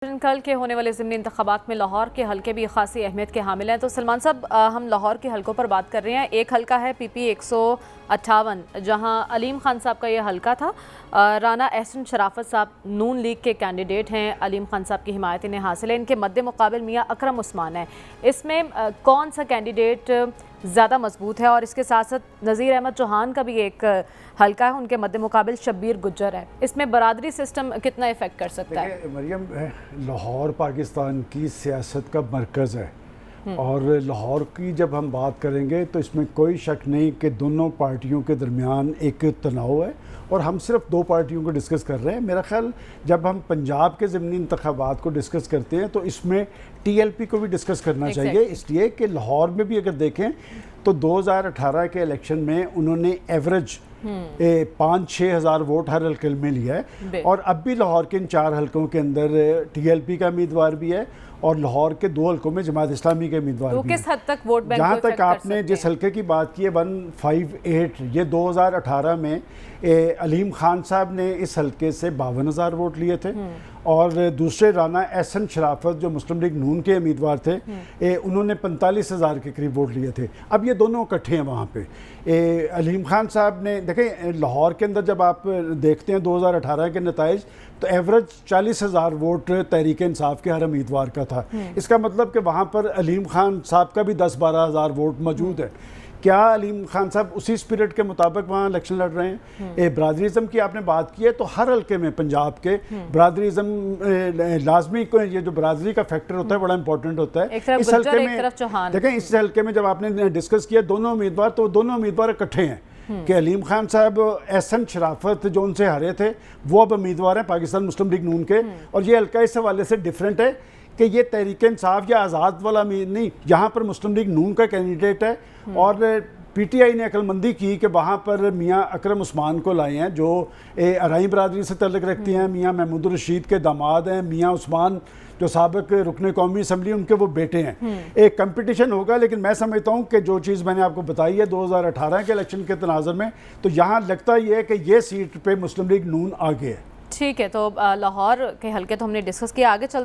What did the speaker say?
कल के होने वाले ज़िमनी इंतखाबात में लाहौर के हलके भी खासी अहमियत के हामिल हैं। तो सलमान साहब, हम लाहौर के हलकों पर बात कर रहे हैं। एक हलका है PP 158, जहां अलीम खान साहब का ये हलका था। राना एहसन शराफत साहब नून लीग के कैंडिडेट हैं, अलीम खान साहब की हिमायत इन्हें हासिल है। इनके मद्दे मुकाबिल मियाँ अकरम उस्मान है। इसमें कौन सा कैंडिडेट ज़्यादा मजबूत है? और इसके साथ साथ नज़ीर अहमद चौहान का भी एक हलका है, उनके मद्दे मुकाबिल शब्बीर गुज्जर है। इसमें बरादरी सिस्टम कितना इफेक्ट कर सकता है? मरियम, लाहौर पाकिस्तान की सियासत का मरकज़ है और लाहौर की जब हम बात करेंगे तो इसमें कोई शक नहीं कि दोनों पार्टियों के दरमियान एक तनाव है और हम सिर्फ दो पार्टियों को डिस्कस कर रहे हैं। मेरा ख्याल जब हम पंजाब के ज़िमनी इंतखाबात को डिस्कस करते हैं तो इसमें TLP को भी डिस्कस करना चाहिए, इसलिए कि लाहौर में भी अगर देखें तो 2018 के इलेक्शन में उन्होंने एवरेज 5-6 हज़ार वोट हर हल्के में लिया है और अब भी लाहौर के इन 4 हल्कों के अंदर TLP का उम्मीदवार भी है और लाहौर के 2 हल्कों में जमात इस्लामी के उम्मीदवार भी किस हद तक वोट बैंक जहाँ तक आपने जिस हल्के की बात की है 158, ये 2018 में अलीम खान साहब ने इस हल्के से 52,000 वोट लिए थे और दूसरे राना एहसन शराफत जो मुस्लिम लीग नून के उम्मीदवार थे उन्होंने 45,000 के करीब वोट लिए थे। अब ये दोनों इकट्ठे हैं वहाँ पे। अलीम खान साहब ने देखें, लाहौर के अंदर जब आप देखते हैं 2018 के नताइज तो एवरेज 40,000 वोट तहरीक इंसाफ के हर उम्मीदवार का था। इसका मतलब कि वहाँ पर अलीम खान साहब का भी 10-12 हज़ार वोट मौजूद है। क्या अलीम खान साहब उसी स्पिरिट के मुताबिक वहाँ इलेक्शन लड़ रहे हैं? बरादरीज़म की आपने बात की है तो हर हल्के में पंजाब के बरादरीज़म लाजमी को, ये जो बरादरी का फैक्टर होता है बड़ा इंपॉर्टेंट होता है। इस हल्के में देखें, इस हल्के में जब आपने डिस्कस किया दोनों उम्मीदवार, तो दोनों उम्मीदवार इकट्ठे हैं कि अलीम खान साहब एहसन शराफत जो उनसे हारे थे वो अब उम्मीदवार हैं पाकिस्तान मुस्लिम लीग नून के। और ये हल्का इस हवाले से डिफरेंट है कि ये तहरीक इंसाफ या आज़ाद वाला नहीं, यहाँ पर मुस्लिम लीग नून का कैंडिडेट है और PTI ने अक्लमंदी की कि वहाँ पर मियाँ अकरम उस्मान को लाए हैं जो अराई बरादरी से तल्लुक़ रखती हैं। मियाँ महमूद रशीद के दामाद हैं। मियाँ उस्मान जो साबिक़ रुकन कौमी असम्बली, उनके वो बेटे हैं। एक कंपटीशन होगा, लेकिन मैं समझता हूँ कि जो चीज़ मैंने आपको बताई है 2018 के इलेक्शन के तनाज़ुर में, तो यहाँ लगता ये है कि ये सीट पे मुस्लिम लीग नून आगे है। ठीक है, तो लाहौर के हल्के तो हमने डिस्कस किया, आगे चलते